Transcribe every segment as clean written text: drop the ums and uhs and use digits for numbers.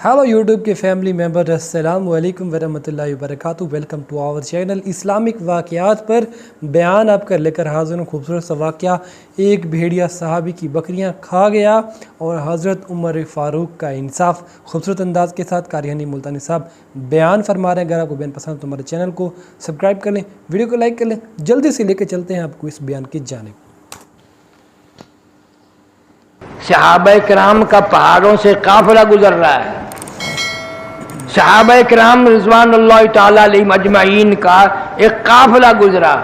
Hello YouTube کے family member, السلام علیکم ورحمۃ اللہ وبرکاتہ. Welcome to our channel. Islamic واقعات پر بیان آپ کر لے کر حاضر ہوں. خوبصورت سا واقعہ، ایک بھیڑیا صحابی کی بکریاں کھا گیا اور حضرت عمر فاروق کا انصاف. خوبصورت انداز کے ساتھ قاری حنی ملتانی صاحب بیان فرما رہے ہیں. اگر آپ کو بیان پسند تو ہمارے چینل کو سبسکرائب کر لیں، ویڈیو کو لائک کر لیں. جلدی سے لے کے چلتے ہیں آپ کو اس بیان کی جانب. صحابہ کرام کا پہاڑوں سے قافلہ گزر رہا ہے. صحابہ کرام رضوان اللہ تعالی علیہم اجمعین کا ایک قافلہ گزرا.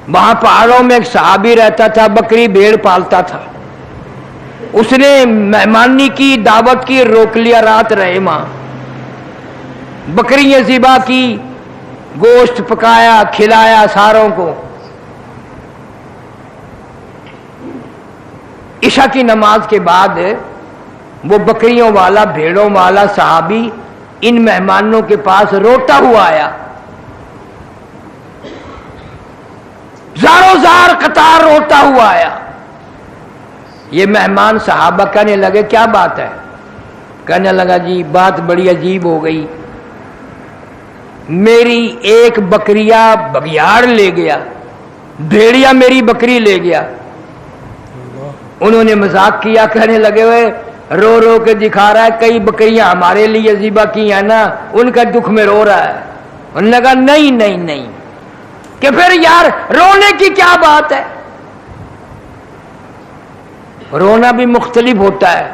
وہاں پہاڑوں میں ایک صحابی رہتا تھا، بکری بھیڑ پالتا تھا. اس نے مہمانی کی، دعوت کی، روک لیا. رات رہے وہاں، بکریاں ذبح کی، گوشت پکایا، کھلایا ساروں کو. عشاء کی نماز کے بعد وہ بکریوں والا، بھیڑوں والا صحابی ان مہمانوں کے پاس روتا ہوا آیا. زاروں زار قطار روتا ہوا آیا. یہ مہمان صحابہ کہنے لگے کیا بات ہے؟ کہنے لگا جی بات بڑی عجیب ہو گئی. میری ایک بکریا بگیاڑ لے گیا، بھیڑیا میری بکری لے گیا. انہوں نے مذاق کیا، کہنے لگے ہوئے رو رو کے دکھا رہا ہے، کئی بکریاں ہمارے لیے ذبح کی ہیں نا، ان کا دکھ میں رو رہا ہے. انہوں نے کہا نہیں نہیں نہیں، کہ پھر یار رونے کی کیا بات ہے؟ رونا بھی مختلف ہوتا ہے.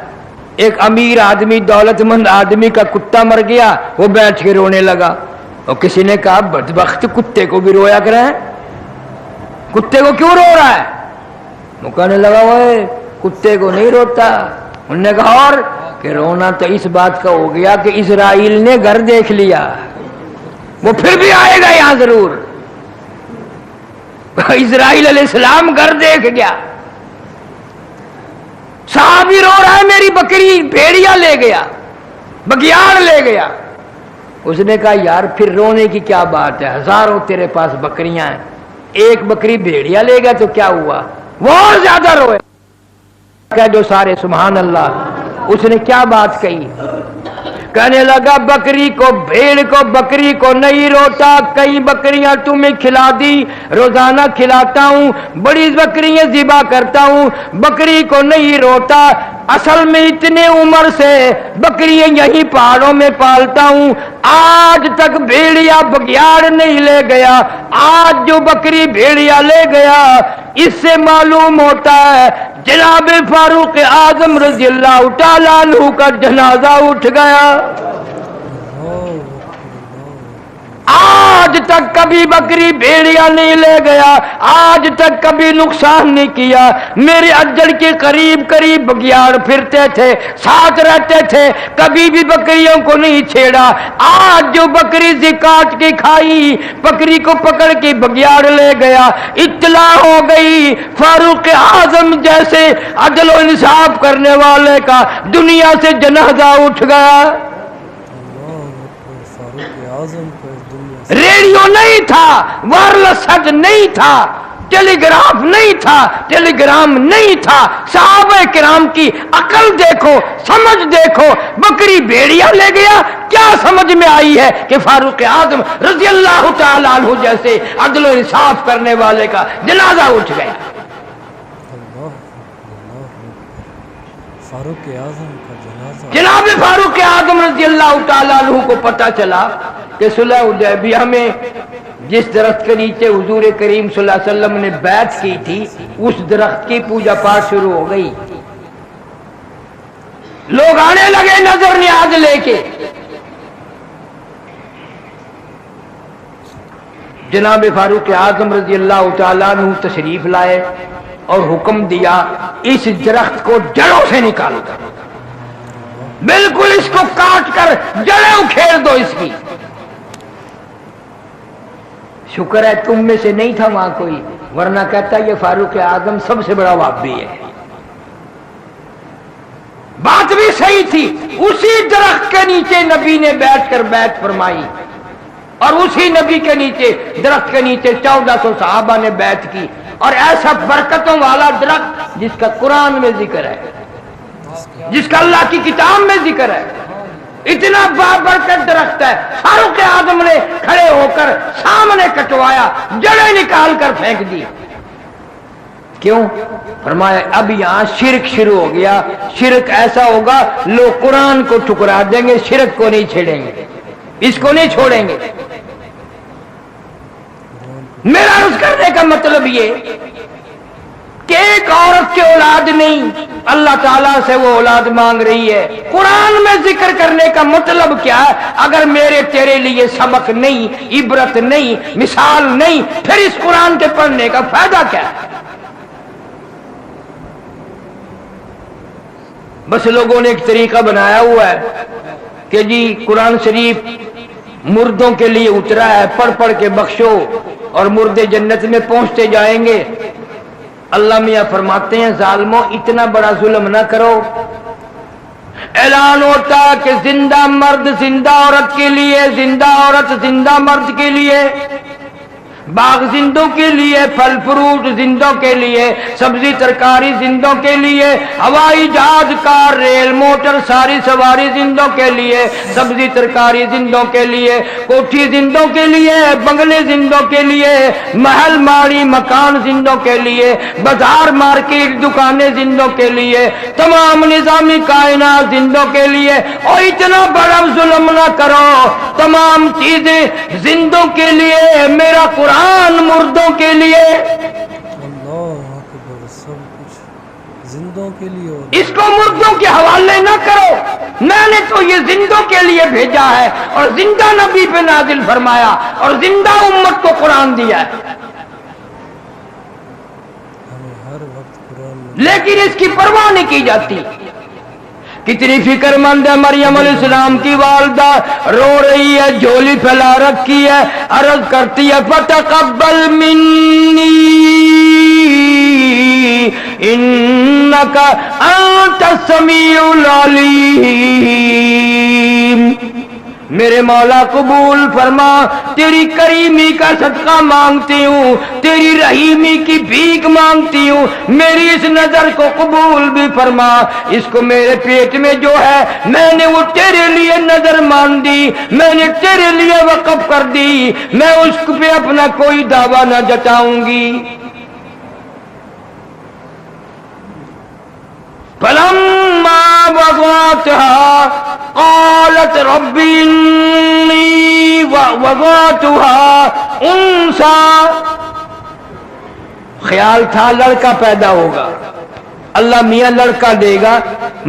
ایک امیر آدمی، دولت مند آدمی کا کتا مر گیا، وہ بیٹھ کے رونے لگا. اور کسی نے کہا بدبخت کتے کو بھی رویا کریں، کتے کو کیوں رو رہا ہے؟ وہ کہنے لگا وہ کتے کو نہیں روتا. انہوں نے کہا اور کہ رونا تو اس بات کا ہو گیا کہ اسرائیل نے گھر دیکھ لیا، وہ پھر بھی آئے گا یہاں ضرور. اسرائیل علیہ السلام گھر دیکھ گیا. صحابی رو رہا ہے میری بکری بھیڑیا لے گیا، بگیاڑ لے گیا. اس نے کہا یار پھر رونے کی کیا بات ہے؟ ہزاروں تیرے پاس بکریاں ہیں، ایک بکری بھیڑیا لے گیا تو کیا ہوا؟ وہ اور زیادہ روئے. کہہ دو سارے سبحان اللہ. اس نے کیا بات کہی؟ کہنے لگا بکری کو، بھیڑ کو، بکری کو نہیں روتا. کئی بکریاں تمہیں کھلا دی، روزانہ کھلاتا ہوں، بڑی بکریاں ذبح کرتا ہوں، بکری کو نہیں روتا. اصل میں اتنے عمر سے بکریاں یہی پہاڑوں میں پالتا ہوں، آج تک بھیڑیا بگیاڑ نہیں لے گیا. آج جو بکری بھیڑیا لے گیا، اس سے معلوم ہوتا ہے جناب فاروق اعظم رضی اللہ تعالیٰ عنہ کا جنازہ اٹھ گیا. آج تک کبھی بکری بھیڑیا نہیں لے گیا، آج تک کبھی نقصان نہیں کیا. میرے اجڑ کے قریب قریب بگیاڑ پھرتے تھے، ساتھ رہتے تھے، کبھی بھی بکریوں کو نہیں چھیڑا. آج جو بکری کاٹ کے کھائی، بکری کو پکڑ کے بگیاڑ لے گیا. اطلاع ہو گئی فاروق اعظم جیسے عدل و انصاف کرنے والے کا دنیا سے جنازہ اٹھ گیا. ریڈیو نہیں تھا، وائرلیس سیٹ نہیں تھا، ٹیلی گراف نہیں تھا، ٹیلی گرام نہیں تھا. صحابہ کرام کی عقل دیکھو، سمجھ دیکھو. بکری بھیڑیا لے گیا، کیا سمجھ میں آئی ہے کہ فاروق اعظم رضی اللہ تعالیٰ عنہ جیسے عدل و انصاف کرنے والے کا جنازہ اٹھ گیا. فاروق اعظم کا جنازہ. جناب فاروق اعظم رضی اللہ تعالیٰ عنہ کو پتہ چلا کہ صلح حدیبیہ میں جس درخت کے نیچے حضور کریم صلی اللہ علیہ وسلم نے بیعت کی تھی، اس درخت کی پوجا پاٹ شروع ہو گئی. لوگ آنے لگے نظر نیاز لے کے. جناب فاروق اعظم رضی اللہ تعالیٰ عنہ تشریف لائے اور حکم دیا اس درخت کو جڑوں سے نکالو، بالکل اس کو کاٹ کر جڑیں اکھیڑ دو اس کی. شکر ہے تم میں سے نہیں تھا وہاں کوئی، ورنہ کہتا یہ فاروق اعظم سب سے بڑا وہابی ہے. بات بھی صحیح تھی. اسی درخت کے نیچے نبی نے بیٹھ کر بیعت فرمائی، اور اسی نبی کے نیچے، درخت کے نیچے 1400 صحابہ نے بیعت کی. اور ایسا برکتوں والا درخت جس کا قرآن میں ذکر ہے، جس کا اللہ کی کتاب میں ذکر ہے. اتنا بابرکت درخت ہے، فاروق اعظم نے کھڑے ہو کر سامنے کٹوایا، جڑیں نکال کر پھینک دی۔ کیوں؟ فرمایا اب یہاں شرک شروع ہو گیا، شرک ایسا ہوگا لوگ قرآن کو ٹکرا دیں گے، شرک کو نہیں چھیڑیں گے، اس کو نہیں چھوڑیں گے۔ میرا عرض کرنے کا مطلب یہ کہ ایک عورت کی اولاد نہیں، اللہ تعالیٰ سے وہ اولاد مانگ رہی ہے۔ قرآن میں ذکر کرنے کا مطلب کیا ہے؟ اگر میرے تیرے لیے سبق نہیں، عبرت نہیں، مثال نہیں، پھر اس قرآن کے پڑھنے کا فائدہ کیا ہے؟ بس لوگوں نے ایک طریقہ بنایا ہوا ہے کہ جی قرآن شریف مردوں کے لیے اترا ہے، پڑھ پڑھ کے بخشو اور مردے جنت میں پہنچتے جائیں گے۔ اللہ میاں فرماتے ہیں ظالموں اتنا بڑا ظلم نہ کرو۔ اعلان ہوتا ہے کہ زندہ مرد زندہ عورت کے لیے، زندہ عورت زندہ مرد کے لیے، باغ زندوں کے لیے، پھل فروٹ زندوں کے لیے، سبزی ترکاری زندوں کے لیے، ہوائی جہاز کار ریل موٹر ساری سواری زندوں کے لیے، سبزی ترکاری زندوں کے لیے، کوٹھی زندوں کے لیے، بنگلے زندوں کے لیے، محل ماڑی مکان زندوں کے لیے، بازار مارکیٹ دکانیں زندوں کے لیے، تمام نظامی کائنات زندوں کے لیے۔ اور اتنا بڑا ظلم نہ کرو، تمام چیزیں زندوں کے لیے، میرا قرآن مردوں کے لیے۔ اللہ اکبر، سب کچھ زندوں کے لیے اور اس کو مردوں کے حوالے نہ کرو، میں نے تو یہ زندوں کے لیے بھیجا ہے اور زندہ نبی پہ نازل فرمایا اور زندہ امت کو قرآن دیا ہے۔ ہمیں ہر وقت قرآن میں لیکن اس کی پرواہ نہیں کی جاتی۔ کتنی فکر مند ہے مریم علیہ السلام کی والدہ، رو رہی ہے، جھولی پھیلا رکھی ہے، عرض کرتی ہے فَتَقَبَّلْ مِنِّي إِنَّكَ أَنْتَ السَّمِيعُ الْعَلِيمُ۔ میرے مولا قبول فرما، تیری کریمی کا صدقہ مانگتی ہوں، تیری رحیمی کی بھیک مانگتی ہوں، میری اس نظر کو قبول بھی فرما۔ اس کو میرے پیٹ میں جو ہے میں نے وہ تیرے لیے نظر مان دی، میں نے تیرے لیے وقف کر دی، میں اس پہ اپنا کوئی دعویٰ نہ جتاؤں گی۔ فلما وضعتها قالت رب إني وضعتها أنثى، خیال تھا لڑکا پیدا ہوگا، اللہ میاں لڑکا دے گا،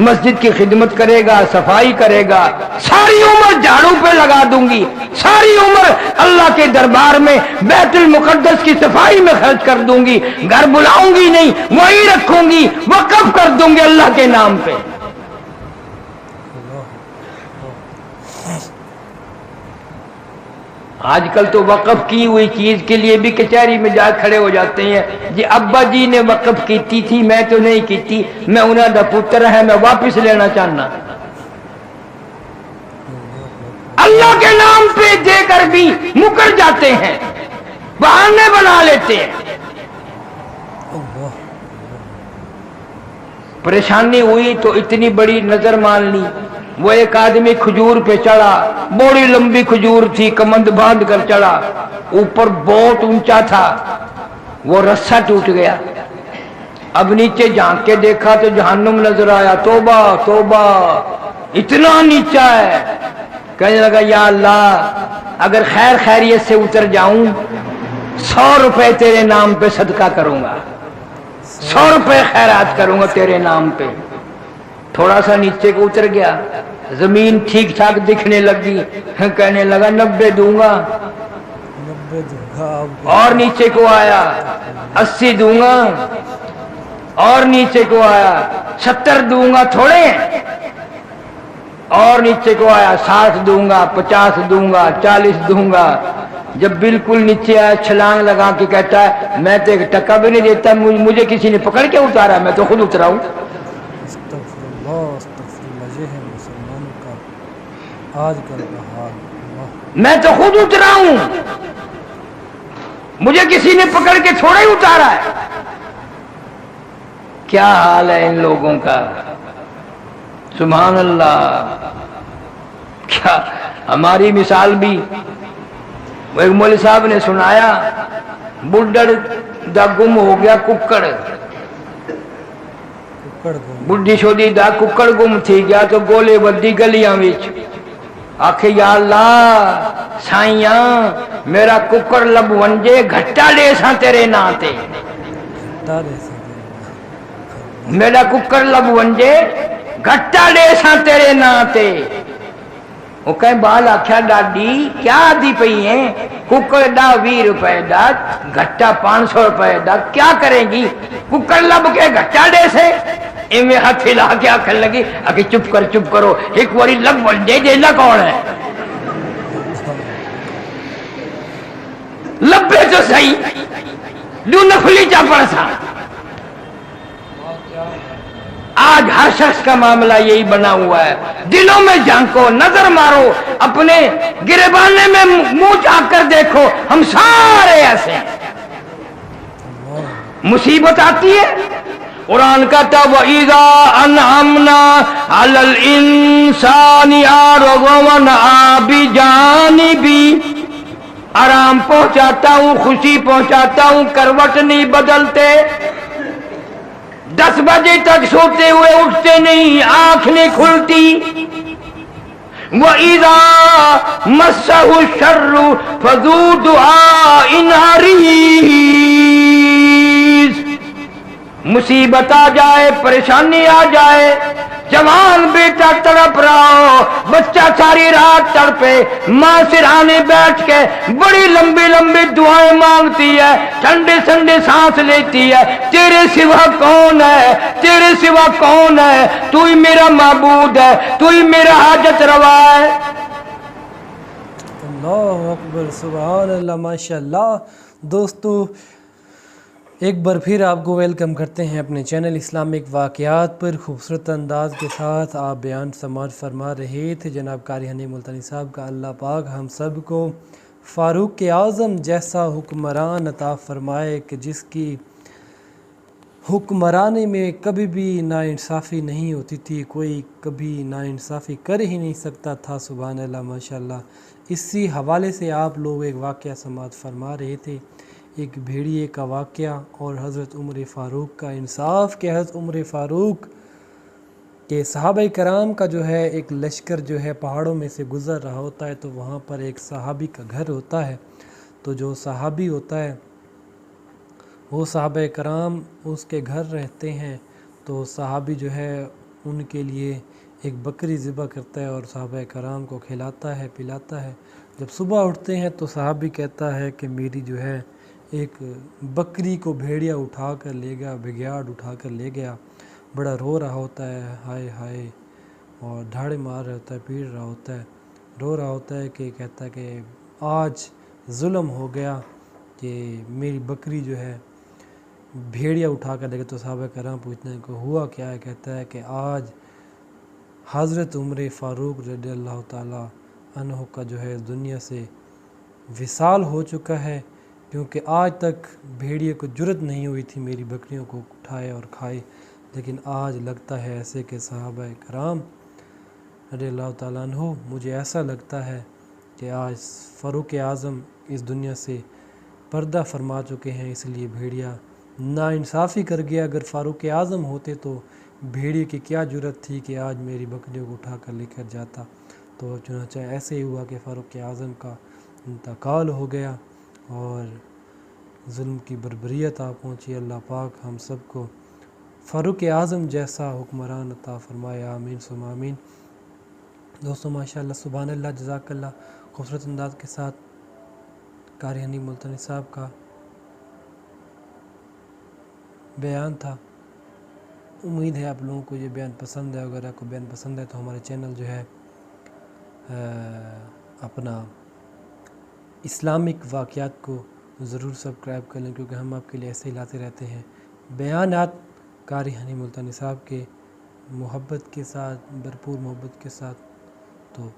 مسجد کی خدمت کرے گا، صفائی کرے گا، ساری عمر جھاڑو پہ لگا دوں گی، ساری عمر اللہ کے دربار میں بیت المقدس کی صفائی میں خرچ کر دوں گی، گھر بلاؤں گی نہیں، وہیں رکھوں گی، وقف کر دوں گی اللہ کے نام پہ۔ آج کل تو وقف کی ہوئی چیز کے لیے بھی کچہری میں جا کھڑے ہو جاتے ہیں، جی ابا جی نے وقف کیتی تھی میں تو نہیں کیتی، میں انہاں دا پتر ہے، میں واپس لینا چاہنا۔ اللہ کے نام پہ دے کر بھی مکر جاتے ہیں، بہانے بنا لیتے ہیں۔ پریشانی ہوئی تو اتنی بڑی نظر مان لی۔ وہ ایک آدمی کھجور پہ چڑھا، بڑی لمبی کھجور تھی، کمند باندھ کر چڑھا، اوپر بہت اونچا تھا، وہ رسہ ٹوٹ گیا۔ اب نیچے جھانک کے دیکھا تو جہنم نظر آیا، توبہ توبہ اتنا نیچا ہے۔ کہنے لگا یا اللہ اگر خیر خیریت سے اتر جاؤں 100 روپے تیرے نام پہ صدقہ کروں گا، 100 روپے خیرات کروں گا تیرے نام پہ۔ تھوڑا سا نیچے کو اتر گیا، زمین ٹھیک ٹھاک دکھنے لگی، کہنے لگا 90 دوں گا، 90 دوں گا، اور نیچے کو آیا 80 دوں گا، اور نیچے کو آیا 70 دوں گا، تھوڑے ہیں، اور نیچے کو آیا 60 دوں گا، 50 دوں گا، 40 دوں گا۔ جب بالکل نیچے آیا چھلانگ لگا کے کہتا ہے میں تو ایک ٹکا بھی نہیں دیتا، مجھے کسی نے پکڑ کے اتارا، میں تو خود اترا ہوں۔ استغفر اللہ، یہ ہے مسلمانوں کا آج کل کا حال۔ میں تو خود اترا ہوں، مجھے کسی نے پکڑ کے تھوڑا ہی اتارا ہے۔ کیا حال ہے ان لوگوں کا، سبحان اللہ۔ کیا ہماری مثال بھی وہ ایک مولوی صاحب نے سنایا بڈڑ دا گم ہو گیا ککڑ ککڑ گم بڈھی شودی دا ککڑ گم تھی گیا تو گولے ودی گلیاں وچ آکھے یا اللہ سائیاں میرا ککڑ لب ونجے گھٹا دے ساں تیرے نا تے گھٹا دے سکے میرا ککڑ لب ونجے گھٹا دے ساں تیرے نا تے وہ کہیں بال آکھیا ڈاڈی کیا دی پئی ہیں ککڑ دا 20 روپے دا گھٹا 500 روپے دا کیا کریں گی ککڑ لب کے گھٹا دے سے ایویں ہاتھ ہلا کے آکھن لگی آکھے چپ کرو ایک واری لب ونجے جیلا کون ہے لبے تو صحیح دو نفلی چا پڑ سا آج ہر شخص کا معاملہ یہی بنا ہوا ہے دلوں میں جھانکو نظر مارو اپنے گریبانے میں منہ جھانک کر دیکھو ہم سارے ایسے ہیں مصیبت آتی ہے قرآن کہتا وَإِذَا أَنْعَمْنَا عَلَى الْإِنسَانِ أَعْرَضَ وَنَأَىٰ بِجَانِبِهِ آرام پہنچاتا ہوں خوشی پہنچاتا ہوں کروٹ نہیں بدلتے 10 بجے تک سوتے ہوئے اٹھتے نہیں آنکھ نہیں کھلتی وَإِذَا مَسَّهُ الشَّرُّ فَذُو دُعَاءٍ عَرِيضٍ مصیبت آ جائے پریشانی آ جائے جوان بیٹا تڑپ رہا ہو بچہ ساری رات تڑپے ماں سرہانے بیٹھ کے بڑی لمبی لمبی دعائیں مانگتی ہے ٹھنڈے ٹھنڈے سانس لیتی ہے تیرے سوا کون ہے تیرے سوا کون ہے تو ہی میرا معبود ہے تو ہی میرا حاجت روا ہے اللہ اکبر سبحان اللہ ماشاءاللہ دوستو ایک بار پھر آپ کو ویلکم کرتے ہیں اپنے چینل اسلامک واقعات پر خوبصورت انداز کے ساتھ آپ بیان سماعت فرما رہے تھے جناب قاری حنی ملتانی صاحب کا اللہ پاک ہم سب کو فاروق اعظم جیسا حکمران عطا فرمائے کہ جس کی حکمرانی میں کبھی بھی ناانصافی نہیں ہوتی تھی کوئی کبھی ناانصافی کر ہی نہیں سکتا تھا سبحان اللہ ماشاءاللہ اسی حوالے سے آپ لوگ ایک واقعہ سماعت فرما رہے تھے ایک بھیڑیے کا واقعہ اور حضرت عمر فاروق کا انصاف کہ حضرت عمر فاروق کہ صحابہ کرام کا جو ہے ایک لشکر جو ہے پہاڑوں میں سے گزر رہا ہوتا ہے تو وہاں پر ایک صحابی کا گھر ہوتا ہے تو جو صحابی ہوتا ہے وہ صحابہ کرام اس کے گھر رہتے ہیں تو صحابی جو ہے ان کے لیے ایک بکری ذبح کرتا ہے اور صحابہ کرام کو کھلاتا ہے پلاتا ہے جب صبح اٹھتے ہیں تو صحابی کہتا ہے کہ میری جو ہے ایک بکری کو بھیڑیا اٹھا کر لے گیا بگیاڑ اٹھا کر لے گیا بڑا رو رہا ہوتا ہے ہائے ہائے اور دھاڑے مار رہا ہوتا ہے پیڑ رہا ہوتا ہے رو رہا ہوتا ہے کہ کہتا ہے کہ آج ظلم ہو گیا کہ میری بکری جو ہے بھیڑیا اٹھا کر لے گیا تو صحابہ کرام پوچھتے ہیں کہ ہوا کیا ہے کہتا ہے کہ آج حضرت عمر فاروق رضی اللہ تعالیٰ عنہ کا جو ہے اس دنیا سے وصال ہو چکا ہے کیونکہ آج تک بھیڑیے کو جرت نہیں ہوئی تھی میری بکریوں کو اٹھائے اور کھائے لیکن آج لگتا ہے ایسے کہ صحابہ کرام رضی اللہ تعالیٰ عنہ مجھے ایسا لگتا ہے کہ آج فاروق اعظم اس دنیا سے پردہ فرما چکے ہیں اس لیے بھیڑیا ناانصافی کر گیا اگر فاروق اعظم ہوتے تو بھیڑیے کی کیا جرت تھی کہ آج میری بکریوں کو اٹھا کر لے کر جاتا تو چنانچہ ایسے ہی ہوا کہ فاروق اعظم کا انتقال ہو گیا اور ظلم کی بربریت آ پہنچی اللہ پاک ہم سب کو فاروق اعظم جیسا حکمران عطا فرمائے آمین ثم آمین دوستو ماشاءاللہ سبحان اللہ جزاک اللہ خوبصورت انداز کے ساتھ قاری حنی ملتانی صاحب کا بیان تھا امید ہے آپ لوگوں کو یہ بیان پسند ہے اگر آپ کو بیان پسند ہے تو ہمارے چینل جو ہے اپنا اسلامک واقعات کو ضرور سبسکرائب کر لیں کیونکہ ہم آپ کے لیے ایسے ہی لاتے رہتے ہیں بیانات قاری حنی ملتانی صاحب کے محبت کے ساتھ بھرپور محبت کے ساتھ تو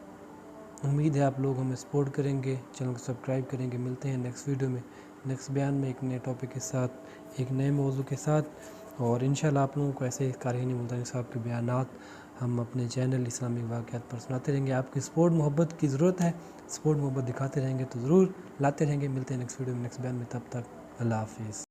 امید ہے آپ لوگ ہمیں سپورٹ کریں گے چینل کو سبسکرائب کریں گے ملتے ہیں نیکسٹ ویڈیو میں نیکسٹ بیان میں ایک نئے ٹاپک کے ساتھ ایک نئے موضوع کے ساتھ اور انشاءاللہ آپ لوگوں کو ایسے قاری حنی ملتانی صاحب کے بیانات ہم اپنے چینل اسلامک واقعات پر سناتے رہیں گے. آپ کی سپورٹ محبت کی ضرورت ہے, سپورٹ محبت دکھاتے رہیں گے تو ضرور لاتے رہیں گے. ملتے ہیں نیکسٹ ویڈیو میں نیکسٹ بیان میں, تب تک اللہ حافظ.